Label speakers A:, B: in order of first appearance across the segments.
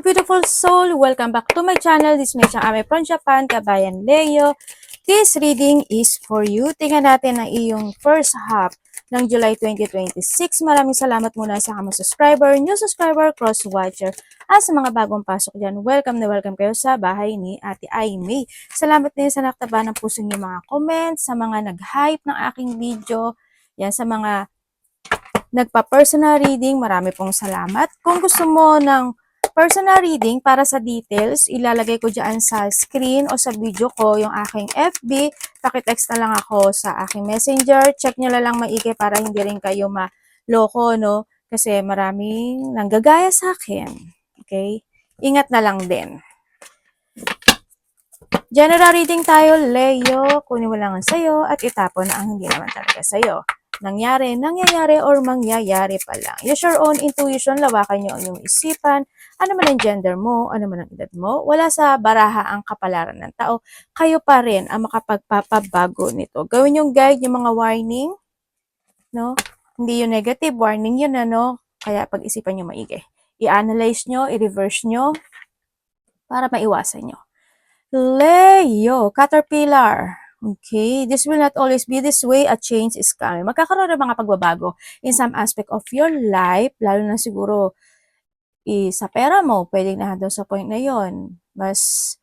A: beautiful soul! Welcome back to my channel. This is Mecha Ame from Japan, Kabayan Leo. This reading is for you. Tingnan natin ang iyong first half ng July 2026. Maraming salamat muna sa mga subscriber, new subscriber, cross-watcher. At sa mga bagong pasok dyan, welcome na welcome kayo sa bahay ni Ate Aimee. Salamat din sa naktaba ng puso niyo mga comments, sa mga nag-hype ng aking video, yan, sa mga nagpa-personal reading, marami pong salamat. Kung gusto mo ng personal reading para sa details, ilalagay ko dyan sa screen o sa video ko yung aking FB. Pakitext na lang ako sa aking messenger. Check nyo na lang maigi para hindi rin kayo maloko, no? Kasi maraming nanggagaya sa akin. Okay? Ingat na lang din. General reading tayo, Leo. Kunin mo lang ang sayo at itapon ang hindi naman talaga sayo. Nangyayari, or mangyayari pa lang. Use your own intuition, lawakan nyo ang iyong isipan. Ano man ang gender mo, ano man ang edad mo, wala sa baraha ang kapalaran ng tao. Kayo pa rin ang makapagpapabago nito. Gawin yung guide, yung mga warning, no? Hindi yung negative, warning yun, ano? Kaya pag-isipan nyo maigi. I-analyze nyo, i-reverse nyo, para maiwasan nyo. Leo, Caterpillar. Okay, this will not always be this way. A change is coming. Magkakaroon ng mga pagbabago in some aspect of your life, lalo na siguro sa pera mo, pwedeng na doon sa point na yon. Mas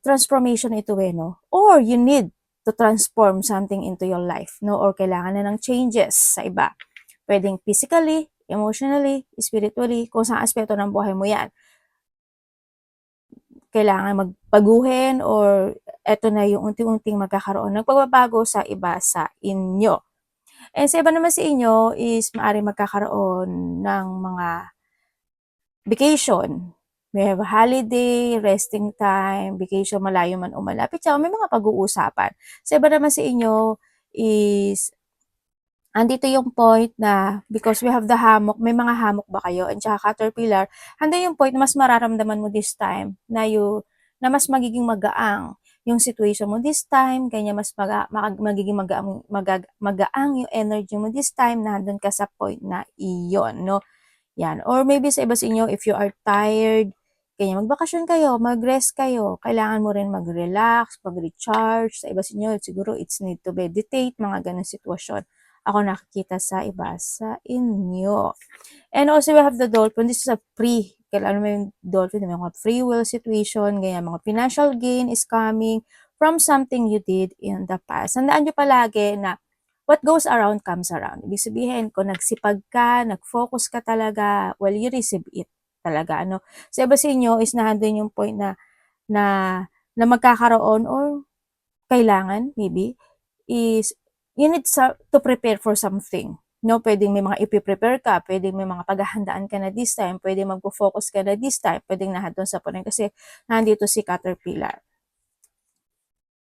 A: transformation ito no? Or you need to transform something into your life, no? Or kailangan na ng changes sa iba. Pwedeng physically, emotionally, spiritually, kung saan aspeto ng buhay mo yan. Kailangan magbaguhin or eto na yung unti-unting magkakaroon ng pagbabago sa iba sa inyo. And sa iba naman sa inyo is maaari magkakaroon ng mga vacation. May have a holiday, resting time, vacation, malayo man o malapit. So, may mga pag-uusapan. Sa iba naman sa inyo is andito yung point na because we have the hammock, may mga hammock ba kayo? And saka Caterpillar, andito yung point na mas mararamdaman mo this time na mas magiging magaang yung situation mo this time, kanya mas magiging magaang yung energy mo this time, nandun ka sa point na iyon, no? Yan. Or maybe sa iba sa inyo, if you are tired, kanya magbakasyon kayo, mag-rest kayo, kailangan mo rin mag-relax, mag-recharge. Sa iba sa inyo, siguro it's need to meditate, mga ganun sitwasyon. Ako nakikita sa iba sa inyo. And also, we have the dolphin. This is a kailangan mo yung dolphin, may mga free will situation, ganyan, mga financial gain is coming from something you did in the past. Tandaan nyo palagi na what goes around comes around. Ibig sabihin, kung nagsipag ka, nag-focus ka talaga, well, you receive it talaga. Ano? So, iba sa inyo is nandun yung point na magkakaroon or kailangan, maybe, is you need to prepare for something. No, pwedeng may mga ipiprepare ka, pwedeng may mga paghahandaan ka na this time, pwedeng magpo-focus ka na this time, pwedeng nahadon sa punin kasi nandito si Caterpillar.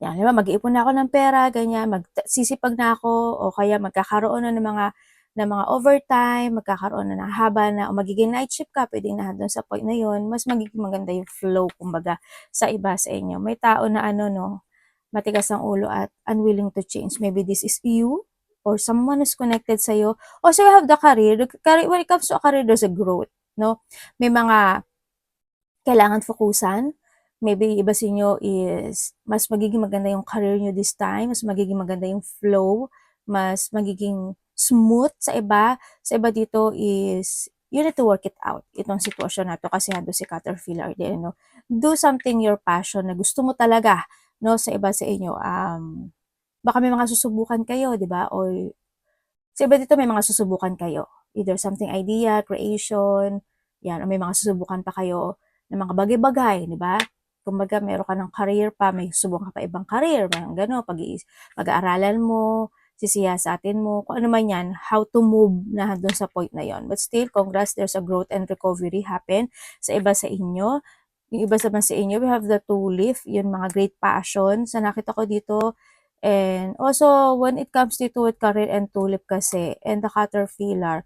A: Yan, di ba, mag-iipon na ako ng pera, ganyan, magsisipag na ako, o kaya magkakaroon na ng mga overtime, magkakaroon na ng haba na, o magiging night shift ka, pwedeng na doon sa point na yon, mas magiging maganda yung flow, kumbaga, sa iba sa inyo. May tao na no, matigas ang ulo at unwilling to change. Maybe this is you, or someone is connected sa'yo. Also, you have the career. When it comes to a career, there's a growth, no? May mga kailangan fokusan. Maybe iba sa inyo is mas magiging maganda yung career nyo this time, mas magiging maganda yung flow, mas magiging smooth sa iba. Sa iba dito is you need to work it out, itong sitwasyon na to kasi hando si Caterpillar din, no? Do something your passion na gusto mo talaga, no? Sa iba sa inyo, baka may mga susubukan kayo, di ba? O sa iba dito may mga susubukan kayo. Either something idea, creation, yan, o may mga susubukan pa kayo ng mga bagay-bagay, di ba? Kumbaga, meron ka ng career pa, may susubukan ka pa ibang career, may gano'n, pag-aaralan mo, sisiyasatin mo, kung ano man yan, how to move na doon sa point na yon. But still, congrats, there's a growth and recovery happen sa iba sa inyo. Yung iba naman sa inyo, we have the two-leaf, yun mga great passion. Sa nakita ko dito, and also, when it comes dito with career and tulip kasi, and the Caterpillar,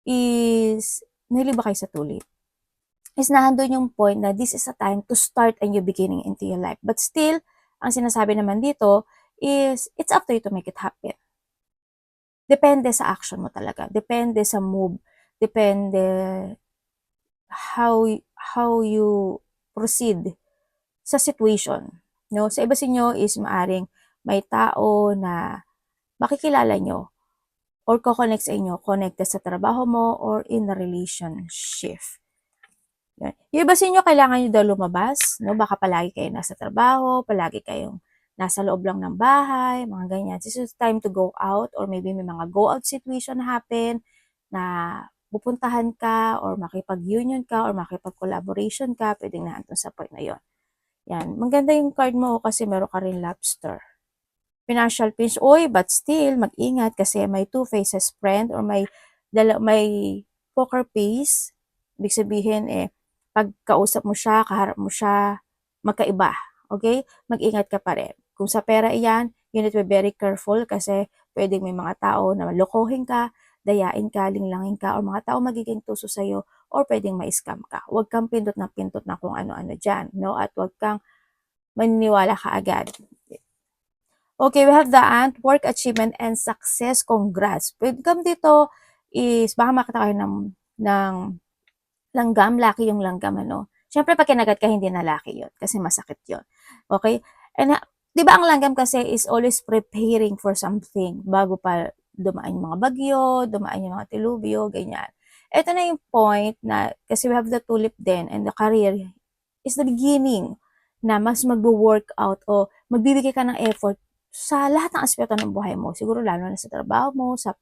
A: is, nahili ba kayo sa tulip? Is nandun yung point na this is a time to start a new beginning into your life. But still, ang sinasabi naman dito is, it's up to you to make it happen. Depende sa action mo talaga. Depende sa move. Depende how you proceed sa situation, no? Sa iba sa inyo is maaring may tao na makikilala nyo or ko-connect sa inyo, connected sa trabaho mo or in a relationship. Yan. Yung iba sa inyo, kailangan nyo daw lumabas, no? Baka palagi kayo nasa trabaho, palagi kayong nasa loob lang ng bahay, mga ganyan. This is time to go out or maybe may mga go out situation happen na pupuntahan ka or makipag-union ka or makipag-collaboration ka, pwedeng naandun sa point na yon. Yan. Maganda yung card mo kasi meron ka rin lobster. Financial pinch, oy, but still, mag-ingat kasi may two faces friend or may poker face. Ibig sabihin, pag kausap mo siya, kaharap mo siya, magkaiba. Okay? Mag-ingat ka pa rin. Kung sa pera iyan, you need to be very careful kasi pwedeng may mga tao na lokohin ka, dayain ka, linglangin ka, or mga tao magiging tuso sa'yo, or pwedeng ma-scam ka. Huwag kang pindot na kung ano-ano dyan, no? At huwag kang maniniwala ka agad. Okay, we have the ant, work achievement and success. Congrats. Welcome dito is, baka makita kayo ng langgam, laki yung langgam, ano. Siyempre, pag kinagat ka, hindi na laki yun kasi masakit yun. Okay? And, di ba ang langgam kasi is always preparing for something bago pa dumaan yung mga bagyo, dumaan yung mga tilubyo, ganyan. Ito na yung point na, kasi we have the tulip then and the career is the beginning na mas magbo-workout o magbibigay ka ng effort sa lahat ng aspeto ng buhay mo. Siguro lalo na sa trabaho mo, sa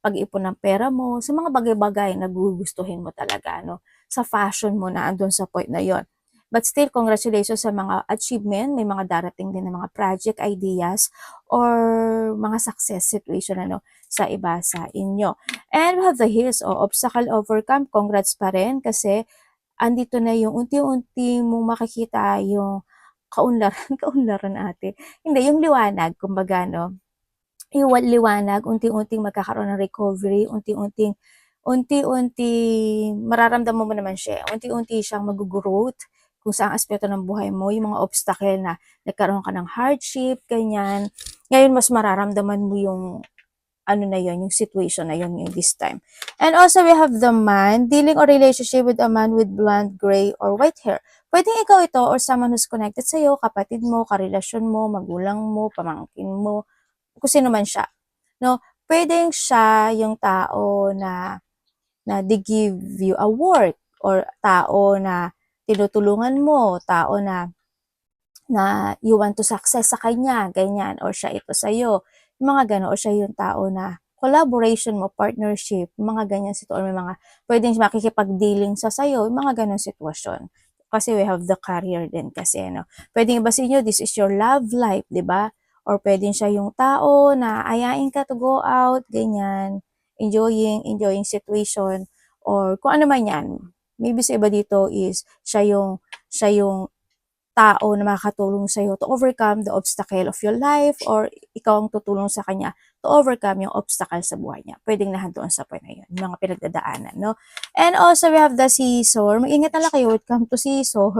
A: pag-ipon ng pera mo, sa mga bagay-bagay na gugustuhin mo talaga, no? Sa fashion mo na andun sa point na yon. But still, congratulations sa mga achievement. May mga darating din na mga project ideas or mga success situation ano, sa iba sa inyo. And we have the hills o obstacle overcome. Congrats pa rin kasi andito na yung unti-unti mong makikita yung kaunlaran, kaunlaran ate. Hindi, yung liwanag, kumbaga, no? Yung liwanag, unti-unting magkakaroon ng recovery, unti-unti, mararamdaman mo naman siya, unti-unti siyang mag-growth kung saang aspeto ng buhay mo, yung mga obstacle na nagkaroon ka ng hardship, ganyan. Ngayon, mas mararamdaman mo yung ano na yun, yung situation na yun yung this time. And also, we have the man, dealing or relationship with a man with blonde, gray, or white hair. Pwedeng ikaw ito or someone who's connected sa'yo, kapatid mo, karelasyon mo, magulang mo, pamangkin mo, kung sino man siya. No? Pwedeng siya yung tao na they give you a work or tao na tinutulungan mo, tao na you want to success sa kanya, ganyan, or siya ito sa'yo. Yung mga gano'n, or siya yung tao na collaboration mo, partnership, mga ganyan sitwasyon, or may mga pwedeng makikipag-dealing sa sa'yo, yung mga ganun sitwasyon. Kasi we have the career din kasi, no? Pwedeng iba sa inyo, this is your love life, di ba? Or pwedeng siya yung tao na ayain ka to go out, ganyan, enjoying situation, or kung ano man yan. Maybe sa iba dito is siya yung tao na makakatulong sa'yo to overcome the obstacle of your life or ikaw ang tutulong sa kanya to overcome yung obstacle sa buhay niya. Pwedeng nahandoon sa point na yun, yung mga pinagdadaanan, no? And also, we have the seesaw. Mag-ingat talaga kayo when it comes to seesaw.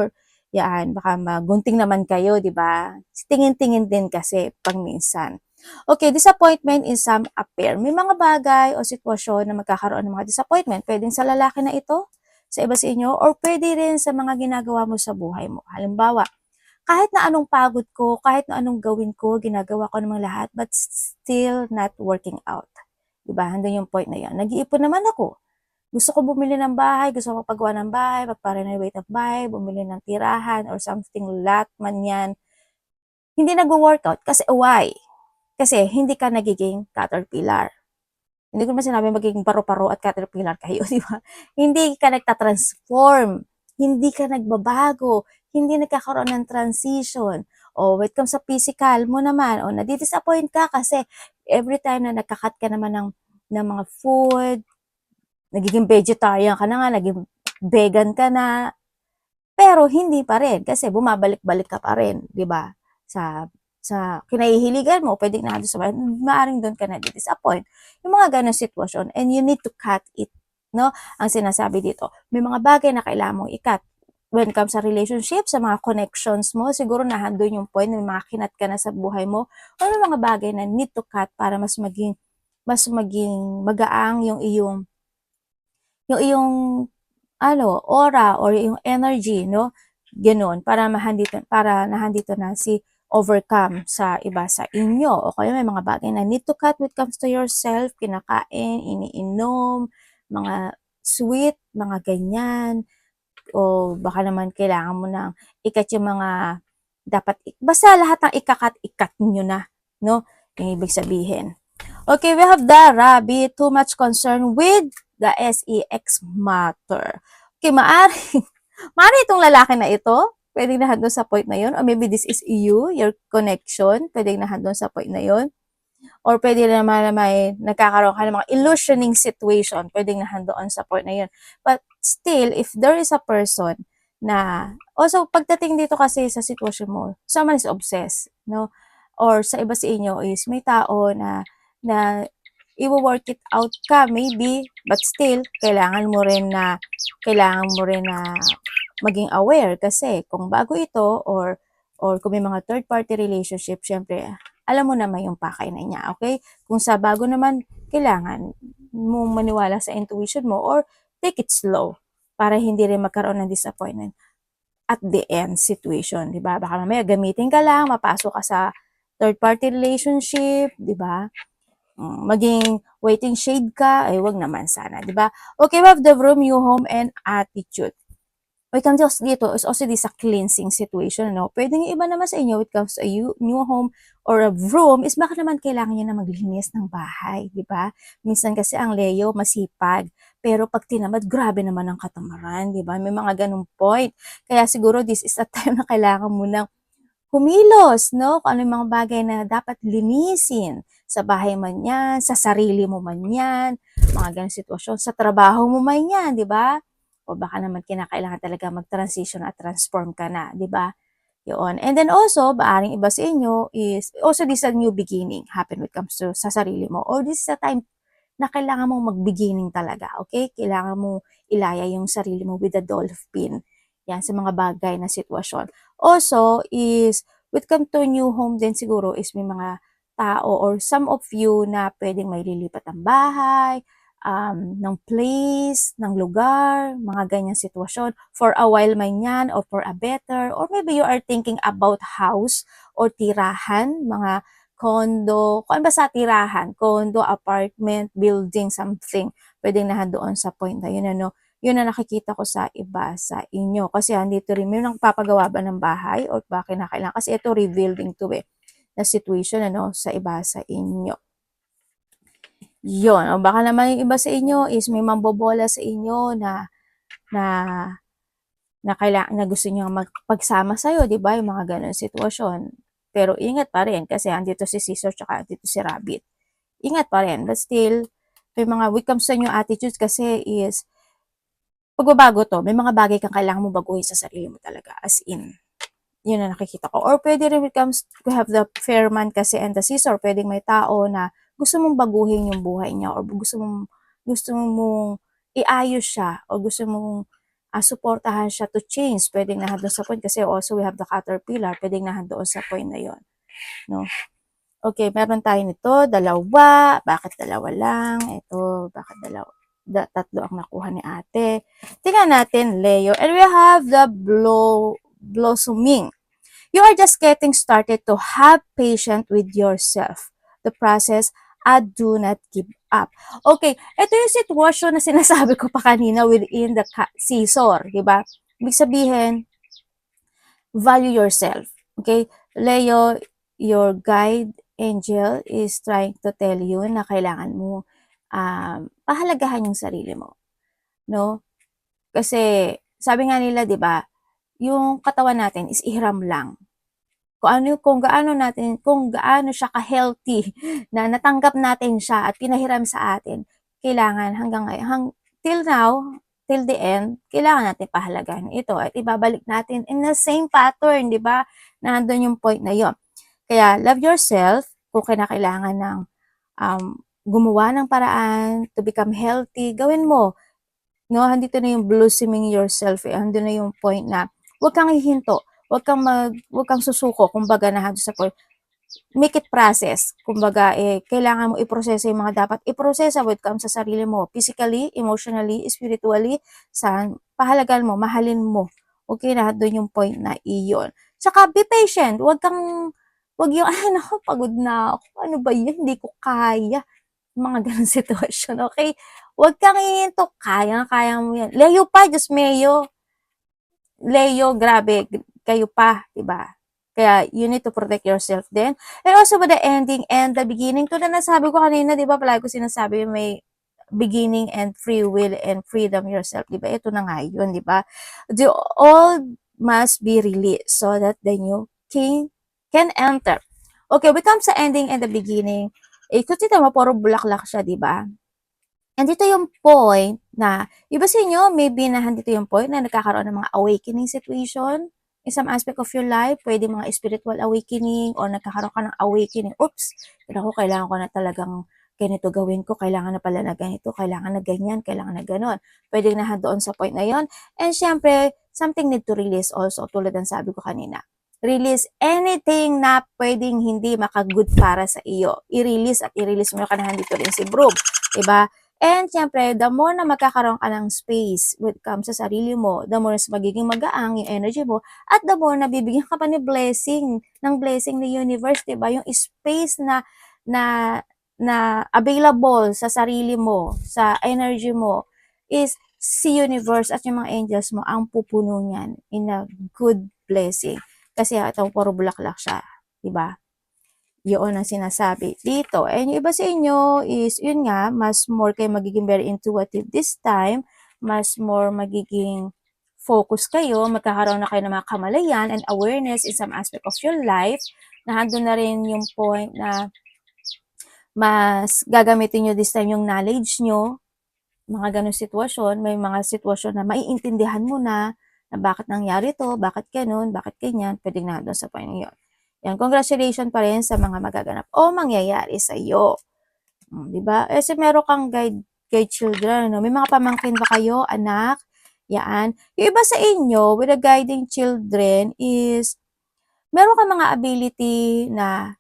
A: Yan, baka magunting naman kayo, di ba? Tingin-tingin din kasi pag minsan. Okay, disappointment in some affair. May mga bagay o sitwasyon na magkakaroon ng mga disappointment. Pwedeng sa lalaki na ito, sa iba sa inyo, or pwede rin sa mga ginagawa mo sa buhay mo. Halimbawa, kahit na anong pagod ko, kahit na anong gawin ko, ginagawa ko namang lahat, but still not working out. Diba? Hanggang yung point na yan. Nag-iipon naman ako. Gusto ko bumili ng bahay, gusto ko magpagawa ng bahay, magpa-renovate ng bahay, bumili ng tirahan, or something, lot man yan. Hindi nag-workout. Kasi why? Kasi hindi ka nagiging caterpillar. Hindi ko naman sinabi magiging paro-paro at caterpillar kayo, di ba? Hindi ka nagtatransform, hindi ka nagbabago, hindi nagkakaroon ng transition. O when it comes sa physical mo naman, o nadidisappoint ka kasi every time na nagkakat ka naman ng mga food, nagiging vegetarian ka na nga, naging vegan ka na, pero hindi pa rin kasi bumabalik-balik ka pa rin, di ba? Sa kinahihiligan mo, pwedeng na doon sa maaring doon ka na disappoint. Yung mga ganong sitwasyon, and you need to cut it, no? Ang sinasabi dito, may mga bagay na kailangan mong i-cut. When it comes sa relationship, sa mga connections mo, siguro nahandun yung point na may mga kinat ka na sa buhay mo, o may mga bagay na need to cut para mas maging magaang yung iyong aura or yung energy, no? Gano'n, para nahandito na si overcome sa iba sa inyo. O kaya may mga bagay na need to cut when it comes to yourself, kinakain, iniinom, mga sweet, mga ganyan. O baka naman kailangan mo nang ikat yung mga basta lahat ng ikat nyo na, no? Yung ibig sabihin. Okay, we have the rabbit, too much concern with the sex matter. Okay, maari itong lalaki na ito, pwedeng nahandun sa point na yun, or maybe this is you, your connection, pwedeng nahandun sa point na yun, or pwede naman na may nagkakaroon ka ng mga illusioning situation, pwedeng nahandoon sa point na yun. But still, if there is a person na, also pagdating dito kasi sa sitwasyon mo, someone is obsessed, no? Or sa iba sa inyo is may tao na i-work it out ka maybe, but still kailangan mo rin na maging aware kasi kung bago ito or kung may mga third party relationship, syempre alam mo naman yung pakay na niya, okay? Kung sa bago naman, kailangan mong maniwala sa intuition mo or take it slow para hindi rin magkaroon ng disappointment at the end situation, di ba? Baka mamaya gamitin ka lang, mapasok ka sa third party relationship, di ba? Maging waiting shade ka, ay wag naman sana, di ba? Okay, we have the room, new home, and attitude. When it comes dito, is also this a cleansing situation, no? Pwedeng iba naman sa inyo, when it comes to a new home or a room, is baka naman kailangan nyo na maglinis ng bahay, di ba? Minsan kasi ang Leo, masipag. Pero pag tinamad, grabe naman ang katamaran, di ba? May mga ganung point. Kaya siguro this is a time na kailangan mo nang kumilos, no? Kung ano yung mga bagay na dapat linisin. Sa bahay man yan, sa sarili mo man yan, mga ganong sitwasyon. Sa trabaho mo man yan, di ba? O baka naman kinakailangan talaga mag-transition at transform ka na, di ba? Yun. And then also, baaring iba sa inyo is, also this is a new beginning happen when it comes to sa sarili mo. Or this is a time na kailangan mong mag-beginning talaga, okay? Kailangan mo ilaya yung sarili mo with a dolphin. Yan, sa mga bagay na sitwasyon. Also, is, when it comes to new home din siguro is may mga tao or some of you na pwedeng may lilipat ng bahay, ng place, ng lugar, mga ganyang sitwasyon. For a while man yan, or for a better, or maybe you are thinking about house or tirahan, mga condo, kung ano ba sa tirahan, condo, apartment, building, something, pwedeng nahandoon sa point na yun, ano, yun na nakikita ko sa iba sa inyo. Kasi andito rin, may nagpapagawa ba ng bahay or ba kinakailangan? Kasi ito revealing to na situation, ano, sa iba sa inyo. Yun. O baka naman yung iba sa inyo is may mambobola sa inyo na na gusto niyo magpagsama sa'yo, di ba? Yung mga ganun sitwasyon. Pero ingat pa rin kasi andito si Caesar tsaka andito si Rabbit. Ingat pa rin. But still, may mga when it comes sa inyo attitudes kasi is pagbabago to, may mga bagay kang kailangan mo baguhin sa sarili mo talaga. As in, yun na nakikita ko. Or pwede rin when it comes to have the fair man kasi and the Caesar, pwedeng may tao na gusto mong baguhin yung buhay niya or gusto mong iayos siya or gusto mong suportahan siya to change. Pwedeng nahandoon sa point kasi also we have the caterpillar, pwedeng nahandoon sa point na yon, no? Okay, meron tayo nito, dalawa. Bakit dalawa lang? Ito, bakit dalawa? Tatlo ang nakuha ni ate. Tingnan natin, Leo. And we have the blossoming. You are just getting started to have patience with yourself. The process, do not give up. Okay, ito yung sitwasyon na sinasabi ko pa kanina within the scissor, di ba? Ibig sabihin, value yourself. Okay? Leo, your guide angel is trying to tell you na kailangan mo pahalagahan yung sarili mo. No? Kasi, sabi nga nila, di ba, yung katawan natin is ihram lang. Kung gaano siya ka-healthy na natanggap natin siya at pinahiram sa atin, kailangan till now, till the end, kailangan natin pahalagahan ito at ibabalik natin in the same pattern, di ba? Nandun yung point na yon. Kaya, love yourself kung kinakailangan ng gumawa ng paraan to become healthy, gawin mo. No, andito na yung blossoming yourself, andito na yung point na huwag kang hihinto, huwag kang susuko, kumbaga na sa point. make it process. Kumbaga, kailangan mo iproseso yung mga dapat iproseso when it comes sa sarili mo. Physically, emotionally, spiritually, pahalagan mo, mahalin mo. Okay na, doon yung point na iyon. Tsaka, be patient. Wag yung, ay, naku, pagod na ako. Ano ba yan? Hindi ko kaya. Mga ganun sitwasyon, okay? Wag kang hihinto. Kaya mo yan. Leo pa, Diyos Mayo. Leo, grabe, kayo pa, diba? Kaya you need to protect yourself din. And also with the ending and the beginning, to na nasabi ko kanina, diba, palagi ko sinasabi may beginning and free will and freedom yourself, diba? Ito na nga yun, diba? The old must be released so that the new king can enter. Okay, we come sa ending and the beginning. Kung tita mo, puro bulaklak siya, diba? And dito yung point na, iba sa inyo, maybe na dito yung point na nagkakaroon ng mga awakening situation in some aspect of your life, pwede mga spiritual awakening or nagkakaroon ka ng awakening, oops, kailangan ko na talagang ganito gawin ko, kailangan na pala na ganito, kailangan na ganyan, kailangan na ganon. Pwede na doon sa point na yon. And syempre, something need to release also, tulad ng sabi ko kanina. Release anything na pwedeng hindi makagood para sa iyo. I-release at i-release mo ka na dito rin si Broom. Diba? And syempre, the more na magkakaroon ka ng space when it comes sa sarili mo, the more mas magiging magaang yung energy mo, at the more na bibigyan ka pa ng blessing ni universe, diba? Yung space na, available sa sarili mo, sa energy mo, is si universe at yung mga angels mo ang pupuno niyan in a good blessing. Kasi itong puro bulaklak siya, diba? Yun ang sinasabi dito. And yung iba sa inyo is, yun nga, mas more kayo magiging very intuitive this time, mas more magiging focus kayo, magkakaroon na kayo ng mga kamalayan and awareness in some aspect of your life, na handun na rin yung point na mas gagamitin nyo this time yung knowledge nyo, mga ganun sitwasyon, may mga sitwasyon na maiintindihan mo na bakit nangyari to, bakit ganun, bakit ganyan, pwedeng na doon sa point yun. Yan, congratulations pa rin sa mga magaganap o mangyayari sa iyo. Di ba? Kasi meron kang guide children, no? May mga pamangkin ba kayo, anak? Yan. Yung iba sa inyo, with the guiding children is, meron kang mga ability na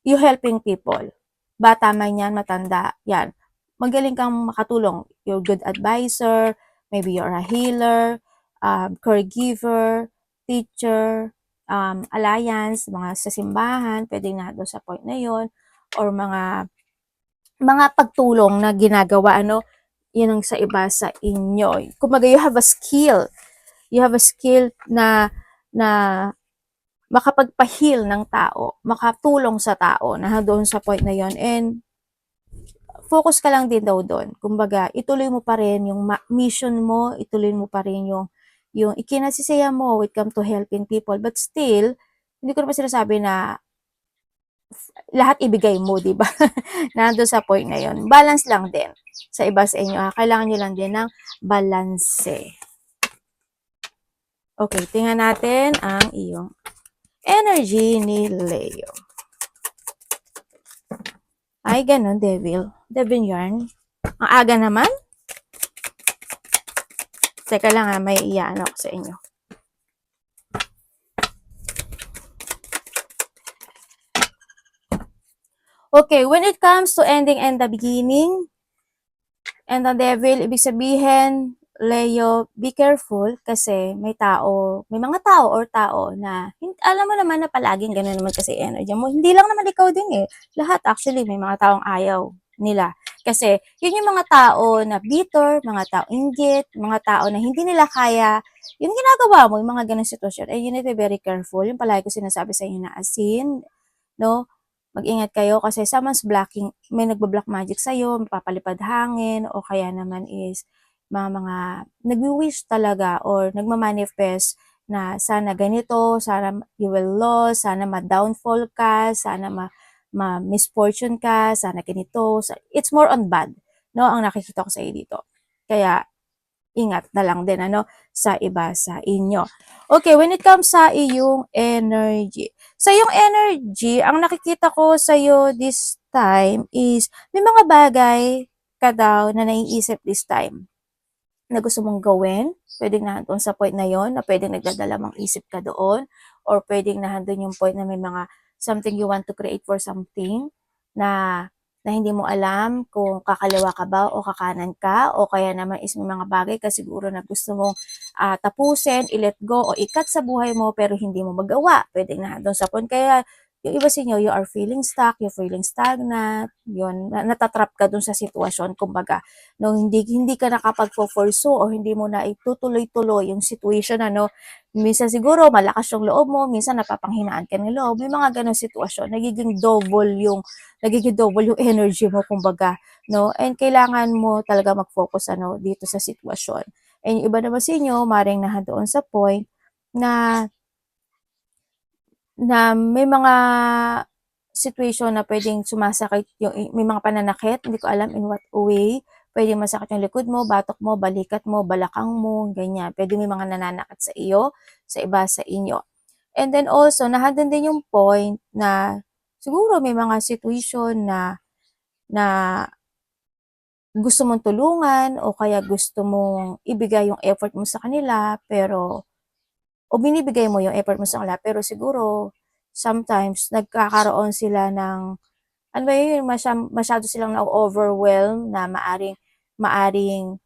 A: you helping people. Bata man yan, matanda, yan. Magaling kang makatulong. You're a good advisor, maybe you're a healer, caregiver, teacher, alliance, mga sa simbahan, pwede na doon sa point na yon, or mga pagtulong na ginagawa, yun ang sa iba sa inyo. Kumbaga, you have a skill. You have a skill na makapagpa-heal ng tao, makatulong sa tao na doon sa point na yon, and focus ka lang din daw doon. Kumbaga, ituloy mo pa rin yung mission mo, ituloy mo pa rin yung ikinasisaya mo when it comes to helping people. But still, hindi ko naman sinasabi na lahat ibigay mo, di ba? Nandun sa point na yon. Balance lang din sa iba sa inyo. Kailangan nyo lang din ng balance. Okay, tingnan natin ang iyong energy ni Leo. Ay, ganun, Devil. Devil yarn. Ang aga naman. Teka lang may iyan ako sa inyo. Okay, when it comes to ending and the beginning, and the Devil, ibig sabihin, Leo, be careful kasi may mga tao na, alam mo naman na palaging gano'n naman kasi energy mo. Hindi lang naman ikaw din eh. Lahat actually, may mga taong ayaw nila. Kasi, yun yung mga tao na bitter, mga tao inggit, mga tao na hindi nila kaya yung ginagawa mo, yung mga ganong sitwasyon. And you need to be very careful. Yung palagi ko sinasabi sa inyo na asin, no? Mag-ingat kayo kasi someone's blocking, may nagba-block magic sa'yo, mapapalipad hangin, o kaya naman is mga nagwi-wish talaga or nagma-manifest na sana ganito, sana you will lose, sana ma-downfall ka, sana ma-misfortune ka, sana ganito. It's more on bad, no? Ang nakikita ko sa iyo dito. Kaya, ingat na lang din, sa iba sa inyo. Okay, when it comes sa iyong energy. Sa iyong energy, ang nakikita ko sa iyo this time is, may mga bagay ka daw na naiisip this time na gusto mong gawin. Pwedeng na doon sa point na yon, na pwedeng nagdadala mang isip ka doon, or pwedeng na doon yung point na may mga something you want to create for something na hindi mo alam kung kakaliwa ka ba o kakanan ka, o kaya naman is may mga bagay ka siguro na gusto mong tapusin, i-let go o i-cut sa buhay mo pero hindi mo magawa. Pwede na doon sa point. Kaya yung iba sa inyo, you are feeling stuck, you're feeling stagnant, yun, natatrap ka dun sa sitwasyon, kumbaga, no, hindi ka nakapag-pursue o hindi mo na itutuloy-tuloy yung situation, ano, minsan siguro malakas yung loob mo, minsan napapanghinaan ka ng loob, may mga ganong sitwasyon, nagiging double yung energy mo, kumbaga, no, and kailangan mo talaga mag-focus, ano, dito sa sitwasyon. And yung iba naman sa inyo, maring doon sa point na may mga situation na pwedeng sumasakit yung may mga pananakit, hindi ko alam in what way. Pwedeng masakit yung likod mo, batok mo, balikat mo, balakang mo, ganyan. Pwede may mga nananakit sa iyo, sa iba sa inyo. And then also, nandun din yung point na siguro may mga situation na gusto mong tulungan o kaya gusto mong ibigay yung effort mo sa kanila, pero o binibigay mo yung effort mo sa kanila, pero siguro sometimes nagkakaroon sila ng, ano ba yun, masyado silang na-overwhelm na maaring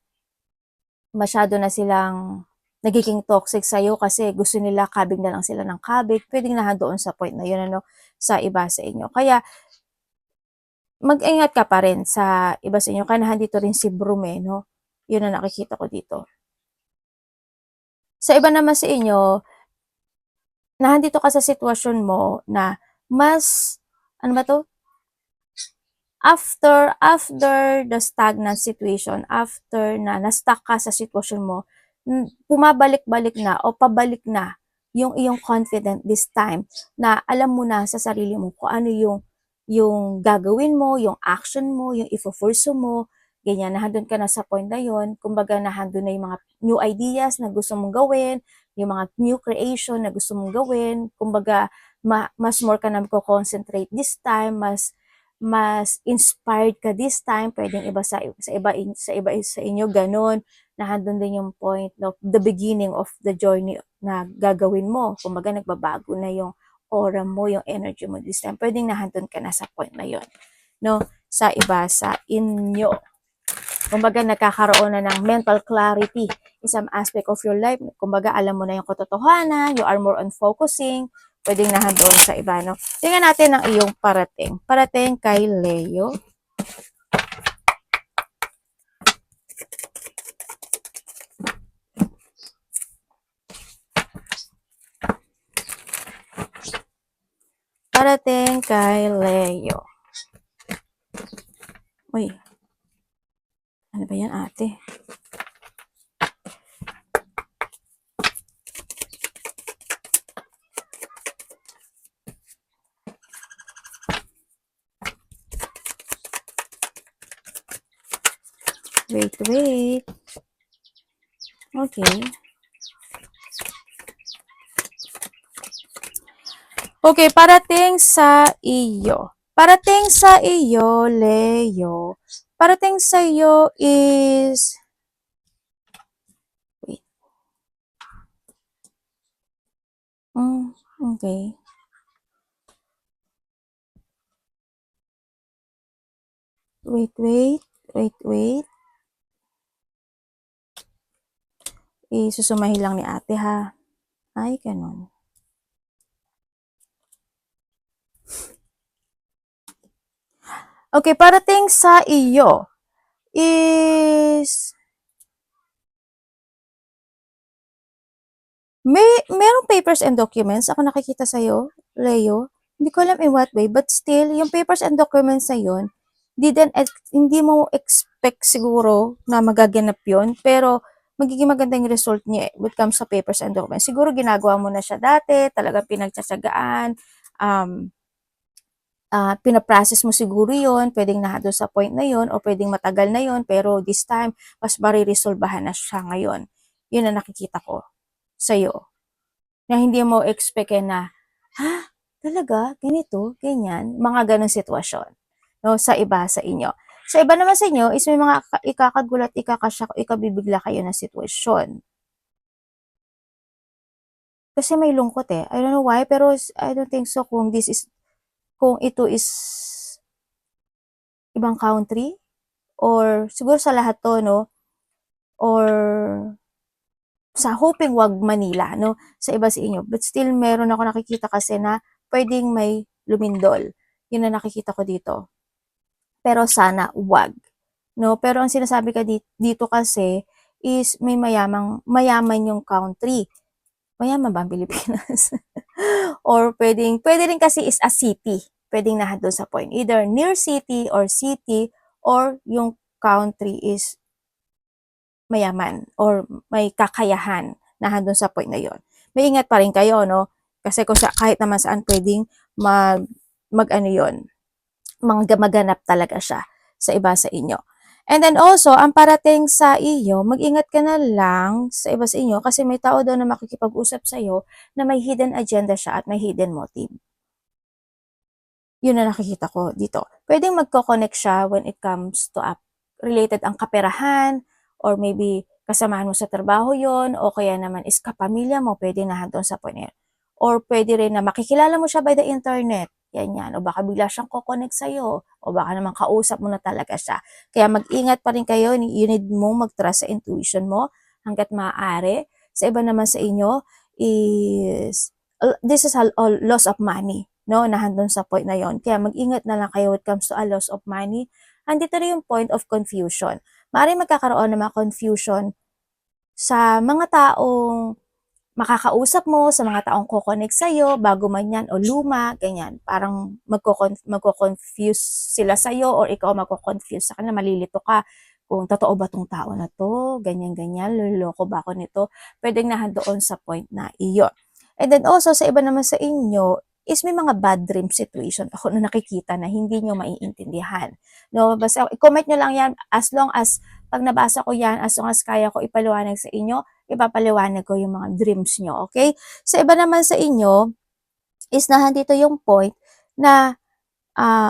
A: masyado na silang nagiging toxic sa'yo kasi gusto nila kabig na lang sila ng kabig. Pwedeng doon sa point na yun, ano, sa iba sa inyo. Kaya mag-ingat ka pa rin sa iba sa inyo. Kaya nandito rin si Brume, no? Yun ang nakikita ko dito. Sa iba naman sa inyo, nandito ka sa sitwasyon mo na mas, ano ba to? After the stagnant situation, after na na-stuck ka sa sitwasyon mo, pumabalik-balik na o pabalik na yung iyong confident this time na alam mo na sa sarili mo kung ano yung gagawin mo, yung action mo, yung ifo-pursue mo, ganyan, nandun ka na sa point na yun, kumbaga nandun na yung mga new ideas na gusto mong gawin, yung mga new creation na gusto mong gawin, kumbaga mas more ka na concentrate this time, mas inspired ka this time, pwedeng iba sa iba sa inyo ganun, nandun din yung point of the beginning of the journey na gagawin mo. Kumbaga nagbabago na yung aura mo, yung energy mo this time. Pwedeng nandun ka na sa point na yon, no? Sa iba sa inyo. Kumbaga nagkakaroon na ng mental clarity in some aspect of your life. Kumbaga alam mo na yung katotohanan, you are more on focusing, pwedeng doon sa iba, no? Tingnan natin ang iyong parating. Parating kay Leo. Parating kay Leo. Uy. Ano ba yan, ate? Wait. Okay. Okay, parating sa iyo. Parating sa iyo, Leo. Parating sa iyo is... Wait. Okay. Wait. Susumahin lang ni ate, ha? Ay, ganun. Okay, parating sa iyo is... Merong papers and documents ako nakikita sa'yo, Leo. Hindi ko alam in what way, but still, yung papers and documents na yun, hindi mo expect siguro na magaganap yun, pero magiging maganda yung result niya when it comes sa papers and documents. Siguro ginagawa mo na siya dati, talagang pinagtsatsagaan, pinaprocess mo siguro yon, pwedeng doon sa point na yon, o pwedeng matagal na yon, pero this time, mas mariresolbahan na siya ngayon. Yun ang nakikita ko sa'yo. Na hindi mo expect na, talaga? Ganito? Ganyan? Mga ganong sitwasyon. No? Sa iba sa inyo. Sa iba naman sa inyo, is may mga ikakagulat, ikakasyak, ikabibigla kayo na sitwasyon. Kasi may lungkot eh. I don't know why, pero I don't think so kung this is kung ito is ibang country or siguro sa lahat 'to 'no, or sa hoping wag Manila 'no, sa iba sa inyo. But still meron ako nakikita kasi na puwedeng may lumindol, 'yun ang nakikita ko dito. Pero sana wag 'no. Pero ang sinasabi ka dito kasi is may mayaman yung country. Mayaman ba ang Pilipinas? Or puwede rin kasi is a city, puwedeng nandun sa point. Either near city or yung country is mayaman or may kakayahan na nandun sa point na yun. Maingat pa rin kayo 'no, kasi kung kahit naman saan puwedeng mag-ano yun, maganap talaga siya sa iba sa inyo. And then also, ang parating sa iyo, mag-ingat ka na lang sa iba sa inyo kasi may tao daw na makikipag-usap sa'yo na may hidden agenda siya at may hidden motive. Yun na nakikita ko dito. Pwedeng magko-connect siya when it comes to related ang kaperahan or maybe kasamahan mo sa trabaho yon o kaya naman is kapamilya mo, pwede na doon sa point na yun. Or pwede rin na makikilala mo siya by the internet, yan yan. O baka bigla siyang ko-connect sa'yo o baka naman kausap mo na talaga siya. Kaya mag-ingat pa rin kayo, you need mo mag-trust sa intuition mo hanggat maaari. Sa iba naman sa inyo is, this is a loss of money, no, nandun sa point na yon. Kaya mag-ingat na lang kayo when it comes to a loss of money. Andito rin yung point of confusion. Maaaring magkakaroon ng mga confusion sa mga taong makakausap mo, sa mga taong ko-connect sa'yo, bago man yan o luma, ganyan. Parang magko-confuse sila sa'yo or ikaw magko-confuse sa kanila, malilito ka kung totoo ba tong tao na to, ganyan-ganyan, luloko ba ako nito, pwedeng nahandoon sa point na iyon. And then also, sa iba naman sa inyo, is may mga bad dream situation ako na nakikita na hindi nyo maiintindihan. No, basta i-comment nyo lang yan as long as pag nabasa ko yan, as long as kaya ko ipaliwanag sa inyo, ipapaliwanag ko yung mga dreams nyo, okay? Sa iba naman sa inyo, is nandito yung point na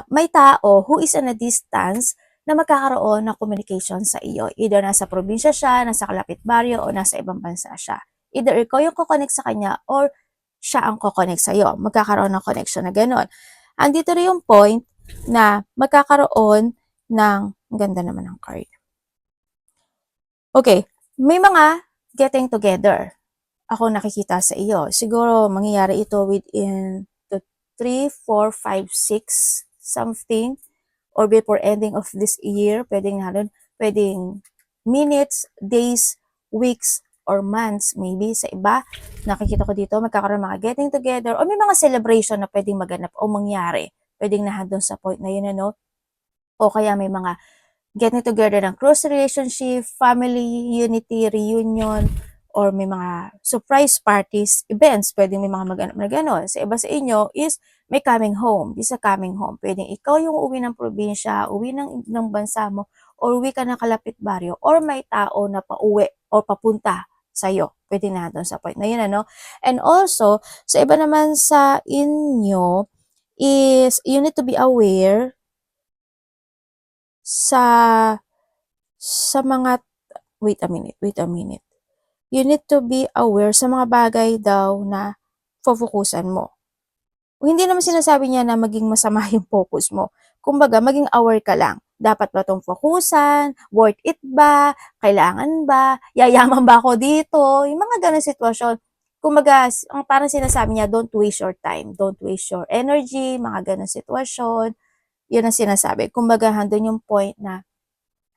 A: may tao who is in a distance na magkakaroon ng communication sa iyo. Either nasa probinsya siya, nasa kalapit baryo, o nasa ibang bansa siya. Either ikaw yung kukonect sa kanya or siya ang kukonect sa iyo. Magkakaroon ng connection na gano'n. Andito rin yung point na magkakaroon ng, ang ganda naman ng card. Okay, may mga getting together ako nakikita sa iyo. Siguro mangyayari ito within the 3, 4, 5, 6 something or before ending of this year. Pwedeng minutes, days, weeks, or months maybe sa iba. Nakikita ko dito magkakaroon mga getting together o may mga celebration na pwedeng maganap o mangyari. Pwedeng nandun sa point na yun, ano? O kaya may mga getting together ng close relationship, family, unity, reunion, or may mga surprise parties, events, pwedeng may mga mag-ganap na gano'n. Sa iba sa inyo is may coming home. This is a coming home. Pwedeng ikaw yung uwi ng probinsya, uwi ng bansa mo, or uwi ka ng kalapit baryo, or may tao na pauwi or papunta sa'yo. Pwede na doon sa point na yun, ano? And also, sa iba naman sa inyo is you need to be aware sa mga, wait a minute. You need to be aware sa mga bagay daw na focusan mo. Hindi naman sinasabi niya na maging masama yung focus mo. Kumbaga, maging aware ka lang. Dapat ba itong focusan? Worth it ba? Kailangan ba? Yayaman ba ako dito? Yung mga ganun sitwasyon. Kumbaga, ang parang sinasabi niya, don't waste your time. Don't waste your energy. Mga ganun sitwasyon. Yun ang sinasabi. Kumbaga, handun yung point na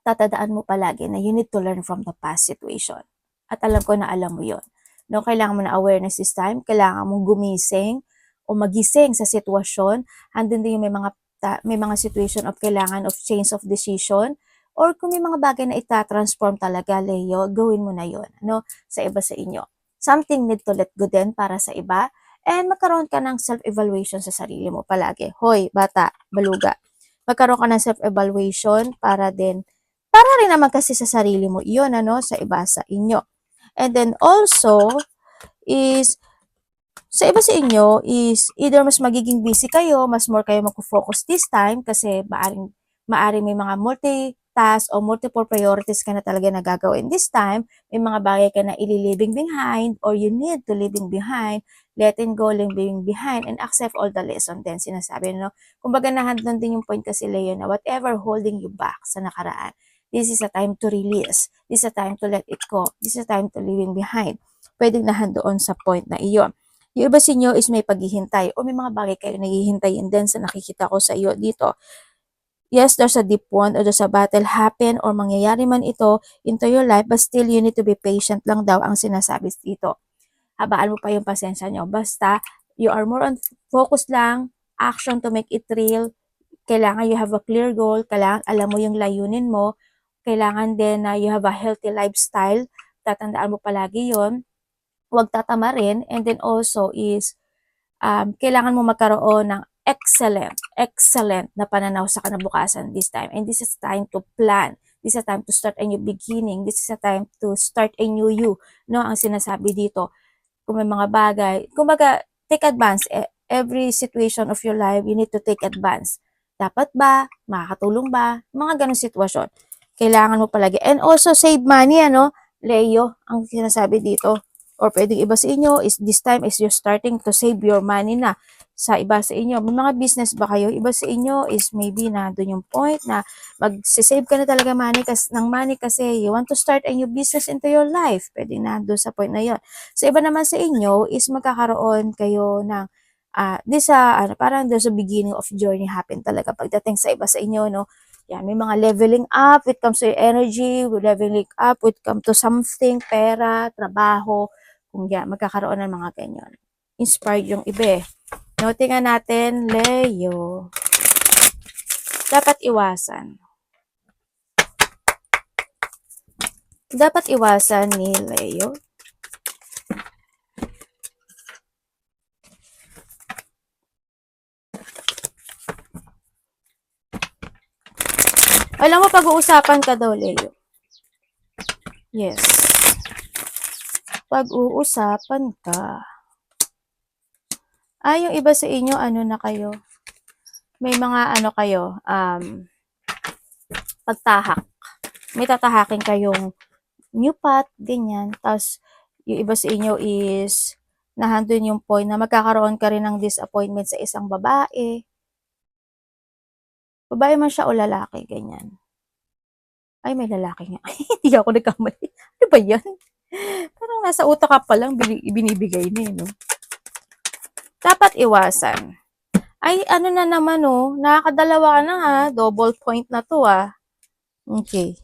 A: tatandaan mo palagi na you need to learn from the past situation. At alam ko na alam mo yun. No, kailangan mo na awareness this time. Kailangan mong gumising o magising sa sitwasyon. Handun din yung may mga situation of kailangan of change of decision. Or kung may mga bagay na itatransform talaga, Leo, gawin mo na yun. No, sa iba sa inyo. Something need to let go din para sa iba. And magkaroon ka ng self-evaluation sa sarili mo palagi. Hoy, bata, baluga. Magkaroon ka ng self-evaluation para rin naman kasi sa sarili mo iyon, ano, sa iba sa inyo. And then also is sa iba sa inyo is either mas magiging busy kayo, mas more kayo magfo-focus this time kasi maaring may mga tasks o multiple priorities ka na talaga na gagawin. This time, may mga bagay ka na leaving behind or you need to leaving behind, letting go, leaving behind, and accept all the lesson din sinasabi, no? Kumbaga nahandon din yung point kasi Leo na whatever holding you back sa nakaraan, this is a time to release. This is a time to let it go. This is a time to leaving behind. Pwedeng nahandoon sa point na iyon. Yung iba sa inyo is may paghihintay o may mga bagay kayo naghihintayin din sa nakikita ko sa iyo dito. Yes, there's a deep wound or there's a battle happen or mangyayari man ito into your life, but still you need to be patient lang daw ang sinasabi dito. Habaan mo pa yung pasensya nyo. Basta, you are more on focus lang, action to make it real. Kailangan you have a clear goal, kailangan alam mo yung layunin mo, kailangan din na you have a healthy lifestyle, tatandaan mo palagi yon, huwag tatamarin, and then also is, kailangan mo magkaroon ng excellent na pananaw sa kinabukasan this time. And this is time to plan. This is a time to start a new beginning. This is a time to start a new you. No, ang sinasabi dito. Kung may mga bagay, kumbaga, take advance. Every situation of your life, you need to take advance. Dapat ba? Makakatulong ba? Mga ganong sitwasyon. Kailangan mo palagi. And also, save money, ano? Leo, ang sinasabi dito. Or pwedeng iba sa inyo is this time is you're starting to save your money na. Sa iba sa inyo, may mga business ba kayo? Iba sa inyo is maybe na doon yung point na mag-save ka na talaga ng money kasi you want to start a new business into your life. Pwede na doon sa point na yon. So, iba naman sa inyo is magkakaroon kayo ng parang there's a beginning of journey happen talaga pagdating sa iba sa inyo, no? Yan, may mga leveling up when it comes to your energy, leveling up when it comes to something, pera, trabaho, kung yan, magkakaroon ng mga ganyan. Inspired yung iba eh. No, tingnan natin, Leo. Dapat iwasan. Dapat iwasan ni Leo. Alam mo, pag-uusapan ka daw, Leo. Yes. Pag-uusapan ka. Yung iba sa inyo, ano na kayo? May mga ano kayo, pagtahak. May tatahakin kayong new path, ganyan. Tapos, yung iba sa inyo is nahandun yung point na magkakaroon ka rin ng disappointment sa isang babae. Babae man siya o lalaki, ganyan. Ay, may lalaki nga. Hindi ako nagkamali. Ano ba yan? Parang nasa utak ka pa lang, binibigay na no? Dapat iwasan. Ay, ano na naman, oh. Nakakadalawa ka na, ha. Double point na to, Okay.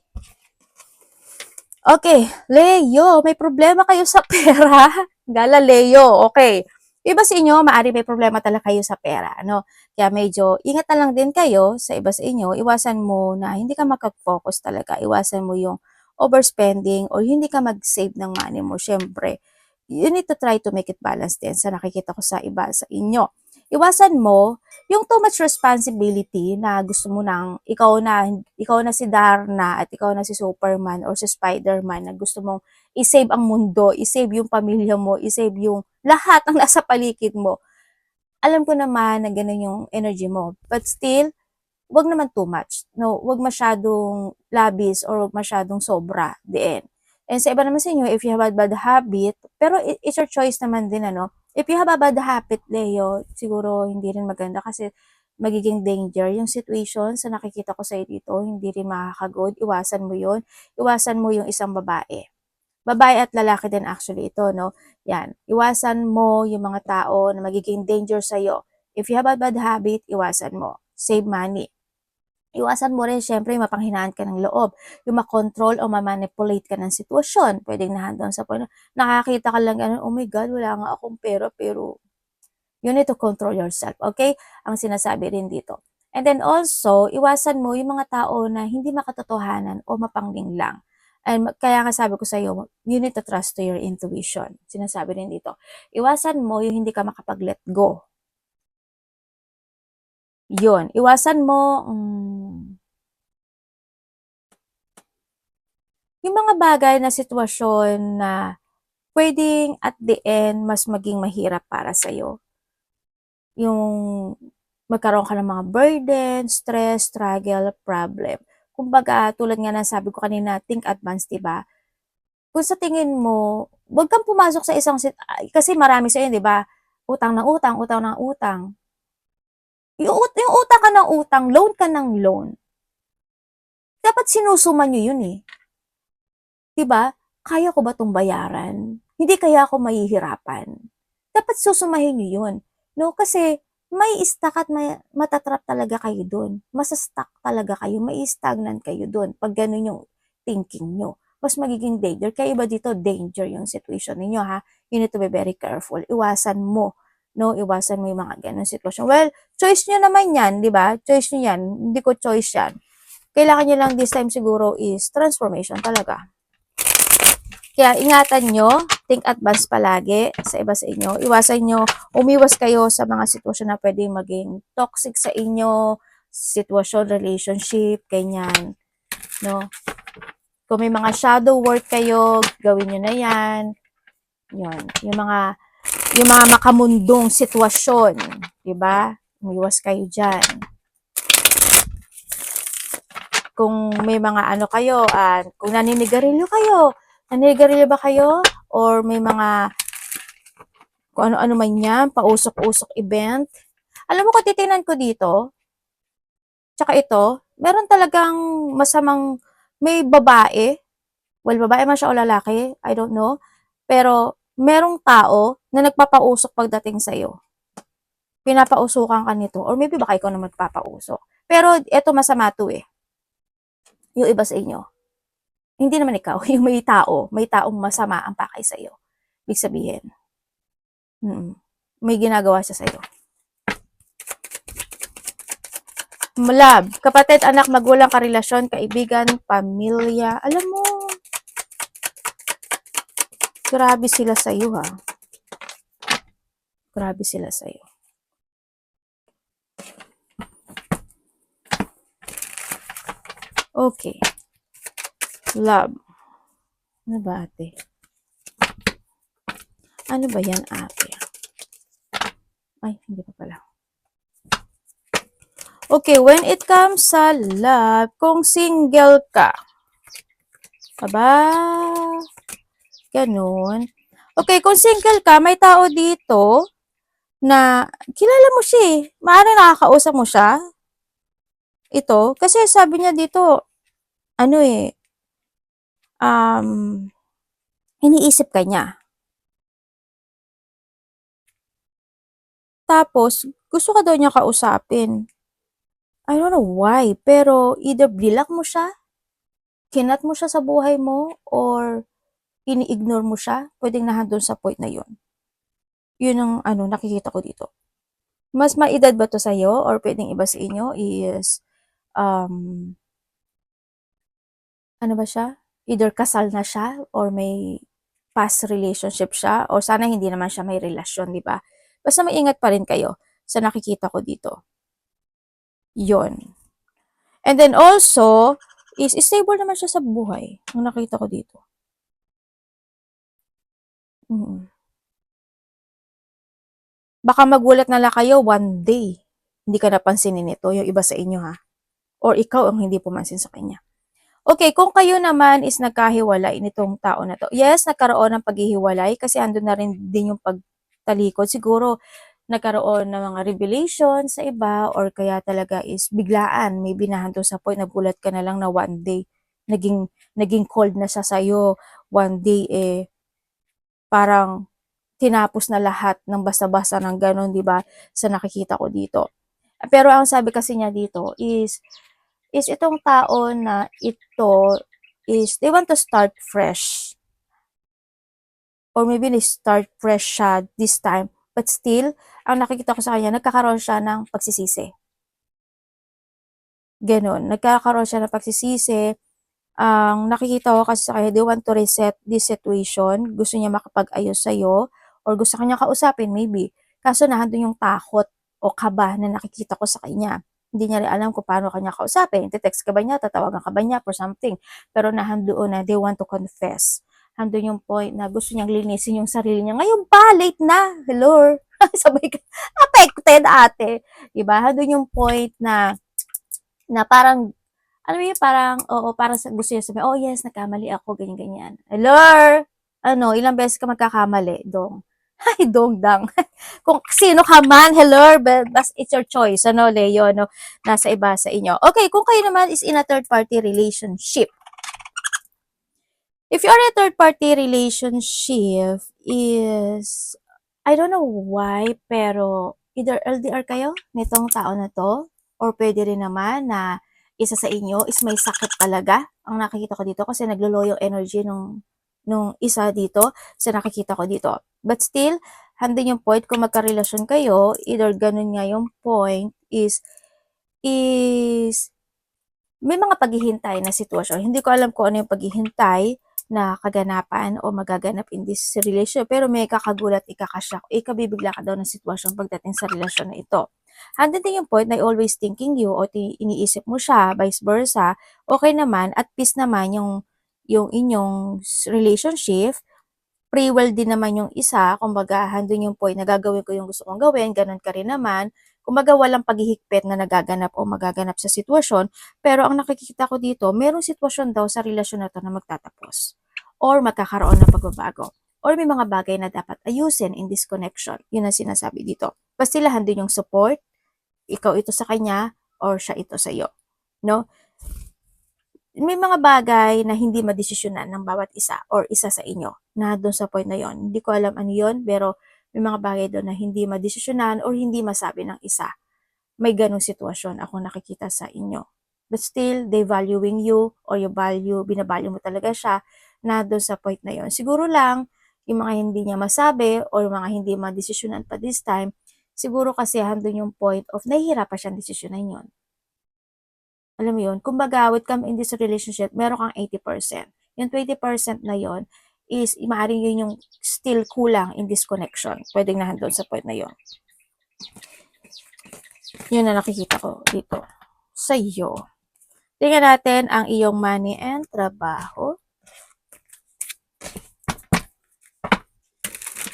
A: Okay, Leo, may problema kayo sa pera? Gala, Leo, okay. Iba sa inyo, maaari may problema talaga kayo sa pera, ano? Kaya medyo, ingat na lang din kayo sa iba sa inyo, iwasan mo na hindi ka makag-focus talaga, iwasan mo yung overspending or hindi ka mag-save ng money mo, syempre. You need to try to make it balance din sa nakikita ko sa iba sa inyo. Iwasan mo yung too much responsibility na gusto mo nang ikaw na si Darna at ikaw na si Superman or si Spider-Man na gusto mong i-save ang mundo, i-save yung pamilya mo, i-save yung lahat ng nasa paligid mo. Alam ko naman na ganun yung energy mo. But still, wag naman too much. No, wag masyadong labis or masyadong sobra din. And sa iba naman sa inyo, if you have a bad habit, pero it's your choice naman din, ano. If you have a bad habit, Leo, siguro hindi rin maganda kasi magiging danger yung situation sa nakikita ko sa'yo dito, hindi rin makaka-good. Iwasan mo yun. Iwasan mo yung isang babae. Babae at lalaki din actually ito, no? Yan. Iwasan mo yung mga tao na magiging danger sa'yo. If you have a bad habit, iwasan mo. Save money. Iwasan mo rin, syempre, mapanghinaan ka ng loob. Yung makontrol o mamanipulate ka ng sitwasyon. Pwedeng nahandang sa point, nakakita ka lang, oh my God, wala nga akong pera, pero you need to control yourself, okay? Ang sinasabi rin dito. And then also, iwasan mo yung mga tao na hindi makatotohanan o mapangling lang. And kaya nga sabi ko sa iyo, you need to trust to your intuition. Sinasabi rin dito. Iwasan mo yung hindi ka makapag-let go. Yun. Iwasan mo, yung mga bagay na sitwasyon na pwedeng at the end mas maging mahirap para sa'yo. Yung magkaroon ka ng mga burden, stress, struggle, problem. kumbaga tulad nga ng sabi ko kanina, think advance, 'di ba? Kung sa tingin mo, 'wag kang pumasok sa isang kasi marami sa'yo, 'di ba? Utang ng utang, utang ng utang. Yung utang ka ng utang, loan ka ng loan. Dapat sinusuma niyo yun eh. 'Di ba? Kaya ko ba 'tong bayaran? Hindi kaya ako mahihirapan? Dapat susumahin niyo yun. No? Kasi may stuck at matatrap talaga kayo dun. Masa-stuck talaga kayo. May stagnant kayo dun. Pag ganun yung thinking nyo. Mas magiging danger. Kaya iba dito, danger yung situation ninyo ha. You need to be very careful. Iwasan mo. No, iwasan mo yung mga ganun sitwasyon. Well, choice nyo naman yan, di ba? Choice nyo yan. Hindi ko choice yan. Kailangan nyo lang this time siguro is transformation talaga. Kaya ingatan nyo, think advance palagi sa iba sa inyo. Iwasan nyo, umiwas kayo sa mga sitwasyon na pwedeng maging toxic sa inyo, sitwasyon, relationship, ganyan. No? Kung may mga shadow work kayo, gawin nyo na yan. Yun. Yung mga makamundong sitwasyon, diba? Umiwas kayo dyan. Kung may mga ano kayo, kung naninigarilyo kayo, naninigarilyo ba kayo? Or may mga kung ano-ano man yan, pausok-usok event. Alam mo kung titingnan ko dito, tsaka ito, meron talagang masamang, may babae, well, babae man siya o lalaki, I don't know, pero merong tao na nagpapausok pagdating sa'yo. Pinapausukan ka nito, or maybe baka ikaw na magpapausok. Pero ito masama to eh, yung iba sa inyo. Hindi naman ikaw, yung may taong masama ang pakay sa'yo. Ibig sabihin, may ginagawa siya sa'yo. Love, kapatid, anak, magulang, karelasyon, kaibigan, pamilya. Alam mo, grabe sila sa'yo ha. Grabe sila sa'yo. Okay. Love. Ano ba ate? Ano ba yan ate? Ay, hindi pa pala. Okay, when it comes sa love, kung single ka, aba, ganun. Okay, kung single ka, may tao dito na kilala mo siya eh. Maaaring nakakausap mo siya. Ito, kasi sabi niya dito, ano eh, iniisip ka niya. Tapos, gusto ka daw niya kausapin. I don't know why, pero either block mo siya, kinat mo siya sa buhay mo, or ini-ignore mo siya, pwedeng nahandun sa point na yun. Yun ang nakikita ko dito. Mas maedad ba to sa'yo, or pwedeng iba sa inyo is, ano ba siya? Either kasal na siya, or may past relationship siya, or sana hindi naman siya may relasyon, di ba? Basta maingat pa rin kayo sa nakikita ko dito. Yon. And then also, is stable naman siya sa buhay. Ang nakita ko dito. Baka magulat na lang kayo one day. Hindi ka napansinin nito, yung iba sa inyo ha. Or ikaw ang hindi pumansin sa kanya. Okay, kung kayo naman is nagkahiwalay nitong tao na to. Yes, nagkaroon ng paghihiwalay kasi andun na rin din yung pagtalikod. Siguro, nagkaroon ng mga revelation sa iba or kaya talaga is biglaan. May binahanto sa point, nagulat ka na lang na one day, naging cold na siya sa'yo. One day, parang tinapos na lahat ng basta-basta ng ganun, di ba? Sa nakikita ko dito. Pero ang sabi kasi niya dito is itong tao na ito is they want to start fresh. Or maybe they start fresh siya this time. But still, ang nakikita ko sa kanya, nagkakaroon siya ng pagsisisi. Ganon. Nagkakaroon siya ng pagsisisi. Ang nakikita ko kasi sa kanya, they want to reset this situation. Gusto niya makapag-ayos sa'yo. Or gusto kanya kausapin, maybe. Kaso nandun yung takot o kaba na nakikita ko sa kanya. Hindi niya rin alam kung paano kanya kausapin. Te-text ka ba niya? Tatawagan ka ba niya for something? Pero nahandoon na they want to confess. Handun yung point na gusto niyang linisin yung sarili niya. Ngayon pa, late na. Hello? Sabay ka, affected ate. Diba? Handun yung point na parang, Alam mo yun, parang, oo, parang gusto niya sabihin, oh yes, nagkamali ako, ganyan-ganyan. Hello? Ano, ilang beses ka magkakamali, dong. Ay, dong dang. Kung sino ka man, hello, but it's your choice, ano, Leo, no? Nasa iba sa inyo. Okay, kung kayo naman is in a third-party relationship, if you are a third-party relationship is, I don't know why, pero either LDR kayo nitong tao na to, or pwede rin naman na isa sa inyo is may sakit talaga. Ang nakikita ko dito kasi naglo-low yung energy nung isa dito sa nakikita ko dito. But still, handin yung point kung magka-relasyon kayo, either ganun nga yung point is may mga paghihintay na sitwasyon. Hindi ko alam kung ano yung paghihintay na kaganapan o magaganap in this relation. Pero may kakagulat, ikakasyak, ikabibigla ka daw ng sitwasyon pagdating sa relasyon na ito. Andun din yung point na always thinking you o iniisip mo siya, vice versa, okay naman at peace naman yung inyong relationship. Free will din naman yung isa, kumbaga handun yung point na gagawin ko yung gusto kong gawin, ganun ka rin naman. Kumbaga walang paghihigpit na nagaganap o magaganap sa sitwasyon, pero ang nakikita ko dito, merong sitwasyon daw sa relasyon na to na magtatapos or magkakaroon ng pagbabago or may mga bagay na dapat ayusin in this connection. Yun ang sinasabi dito. Basta handun yung support, ikaw ito sa kanya or siya ito sa iyo. No? May mga bagay na hindi madesisyonan ng bawat isa or isa sa inyo na doon sa point na yon. Hindi ko alam ano yon, pero may mga bagay doon na hindi madesisyonan or hindi masabi ng isa. May ganong sitwasyon ako nakikita sa inyo. But still, they valuing you or you value, binavalue mo talaga siya na doon sa point na yon. Siguro lang, yung mga hindi niya masabi or mga hindi madesisyonan pa this time, siguro kasi handun yung point of nahihirapan siyang desisyonan yon. Alam mo yun? Kumbaga, with come in this relationship, meron kang 80%. Yung 20% na yon is, maaaring yun yung still kulang in this connection. Pwedeng nahandun sa point na yon. Yun na nakikita ko dito sa iyo. Tingnan natin ang iyong money and trabaho.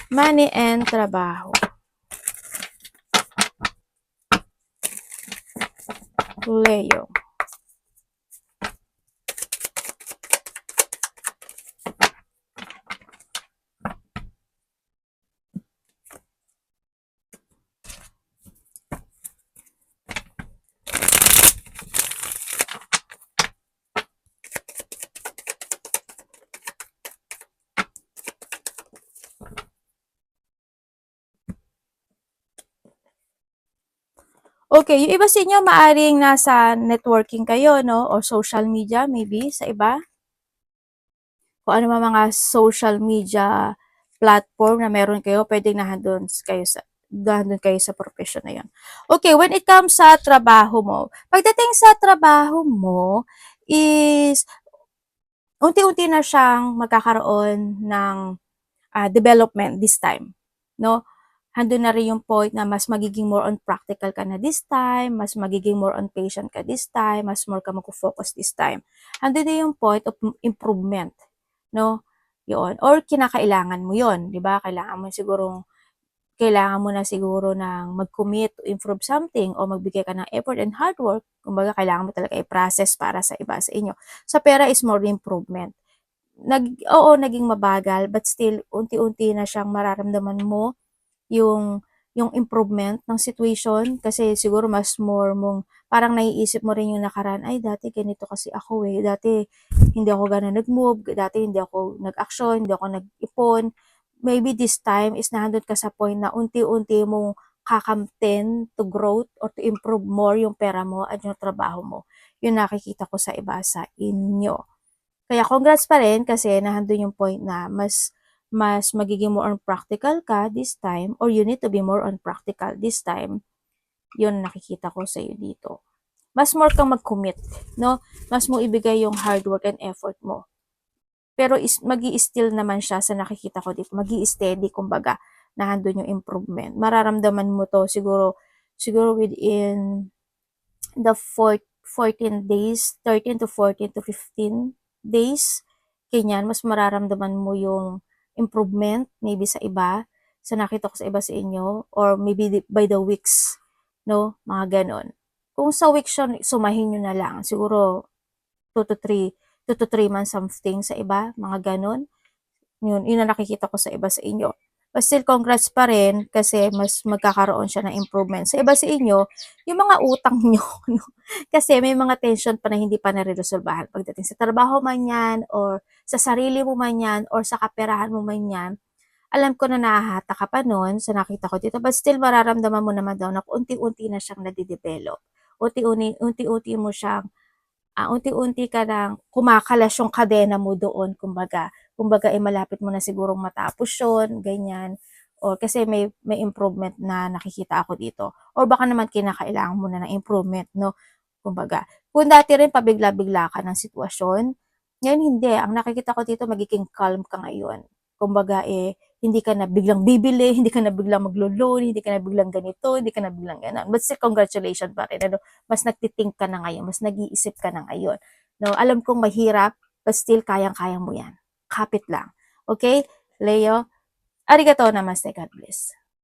A: Money and trabaho. Leo. Okay, yung iba sa inyo maaring nasa networking kayo, no? Or social media, maybe, sa iba. Kung ano mga social media platform na meron kayo, pwedeng nahandun kayo sa profession na yan. Okay, when it comes sa trabaho mo, pagdating sa trabaho mo, is unti-unti na siyang magkakaroon ng development this time. No? Handun na rin yung point na mas magiging more on practical ka na this time, mas magiging more on patient ka this time, mas more ka mag-focus this time. Handun na yung point of improvement, no? Yun. Or kinakailangan mo yun, di ba? Kailangan mo na siguro ng mag-commit to improve something o magbigay ka ng effort and hard work. Kumbaga, kailangan mo talaga i-process para sa iba sa inyo. Sa pera is more improvement. Naging mabagal, but still, unti-unti na siyang mararamdaman mo yung improvement ng situation kasi siguro mas more mong parang naiisip mo rin yung nakaraan, ay dati ganito kasi ako dati hindi ako gano'n nag-move, dati hindi ako nag-action, hindi ako nag-ipon. Maybe this time is nandun ka sa point na unti-unti mong kakamten to growth or to improve more yung pera mo at yung trabaho mo. Yun nakikita ko sa iba sa inyo. Kaya congrats pa rin kasi nandun yung point na mas magiging more on practical ka this time or you need to be more on practical this time. Yun nakikita ko sa iyo dito. Mas more kang mag-commit, no? Mas mo ibigay yung hard work and effort mo. Pero magi-still naman siya sa nakikita ko dito. Magi-steady kumbaga na handun yung improvement. Mararamdaman mo to siguro within the 14 days, 13 to 14 to 15 days. Ganyan, mas mararamdaman mo yung improvement maybe sa iba, sa nakita ko sa iba sa inyo, or maybe by the weeks, no? Mga ganon. Kung sa weeks yun, sumahin nyo na lang. Siguro, 2 to 3 months something sa iba, mga gano'n. Yun ang nakikita ko sa iba sa inyo. But still, congrats pa rin kasi mas magkakaroon siya ng improvement. Sa iba sa inyo, yung mga utang nyo, no? Kasi may mga tension pa na hindi pa nare-resolbahan pagdating sa trabaho man yan, or sa sarili mo man yan, or sa kaperahan mo man yan. Alam ko na nahahata ka pa nun sa nakita ko dito, but still mararamdaman mo naman daw na unti-unti na siyang nade-develop. Unti-unti mo siyang unti-unti ka ng kumakalas yung kadena mo doon, kumbaga. Kumbaga, malapit mo na sigurong matapos yun, ganyan. O kasi may improvement na nakikita ako dito. Or baka naman kinakailangan mo na ng improvement, no? Kumbaga. Kung dati rin pabigla-bigla ka ng sitwasyon, ngayon hindi. Ang nakikita ko dito, magiging calm ka ngayon. Kumbaga, hindi ka na biglang bibili, hindi ka na biglang maglo-loan, hindi ka na biglang ganito, hindi ka na biglang ganon. But still, congratulations pa rin. Ano? Mas nagtithink ka na ngayon, mas nag-iisip ka na ngayon. No, alam kong mahirap, but still kayang-kaya mo 'yan. Kapit lang. Okay? Leo, arigatou namaste, God bless.